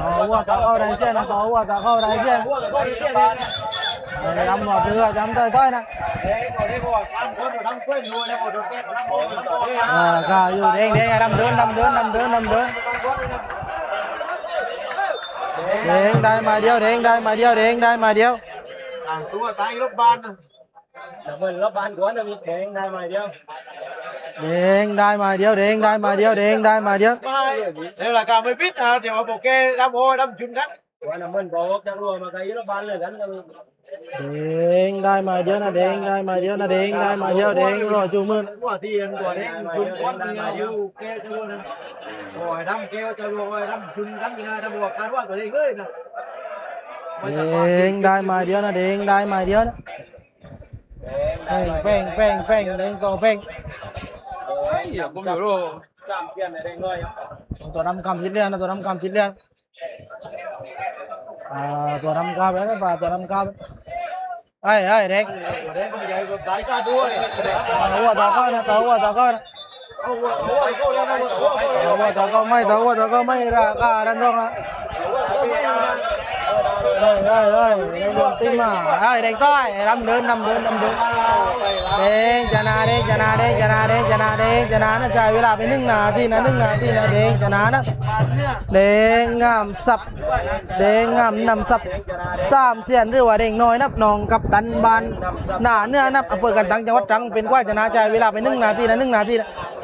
ต่อวัวต่อเข้าได้เช่นนะต่อวัวต่อเข้าได้เช่นรำหมดเรือจำต้อยๆนะก็อยู่เด้งเด้งรำเดินเด้งได้มาเดียวเด้งได้มาเดียวเด้งได้มาเดียวตัวตายรถบ้านmình lớp ban của nó bị đèn đây mà điêu đèn đây mà điêu đèn đây mà điêu đèn đây mà điêu đây là cả mới biết à thì mà bộ kê đâm ô đâm chun cắt gọi là mình bộ trang luôn mà cái nó ban lên gắn đèn đây mà điêu là đèn đây mà điêu là đèn đây mà điêu đèn rồi chú mơn của tiền của đèn chun quán thì yêu kê cho luôn rồi đâm keo cho luôn rồi đâm chun cắt như đâm bộ cắt quá của đèn ơi đèn đây mà điêu là đèn đây mà điêu phèn đèn to phèn cũng hiểu rồi giảm tiền này đèn ngườiตัวดำคำจิตเลียนนะตัวดำคำจิตเลียนตัวดำคำแล้วนะป่าตัวดำคำไอ้เด็กหัวตาก้อนนะตัวหัวตาก้อนตัวตาก้อนไม่ราคาดันรองนะเฮ้ยเดินติ้มมาเด็กต้อยรำเดินเด้งชนะนะจ่ายเวลาไป1 นาทีนะเด้งชนะนะเด้งงามสับเด้งงามนำสับ3 เสียนหรือว่าเด้งน้อยนับนองกับตันบานหน้าเนื้อนับอำเภอกันตังจังหวัดตรังเป็นกว่าชนะจ่ายเวลาไป1 นาทีนะ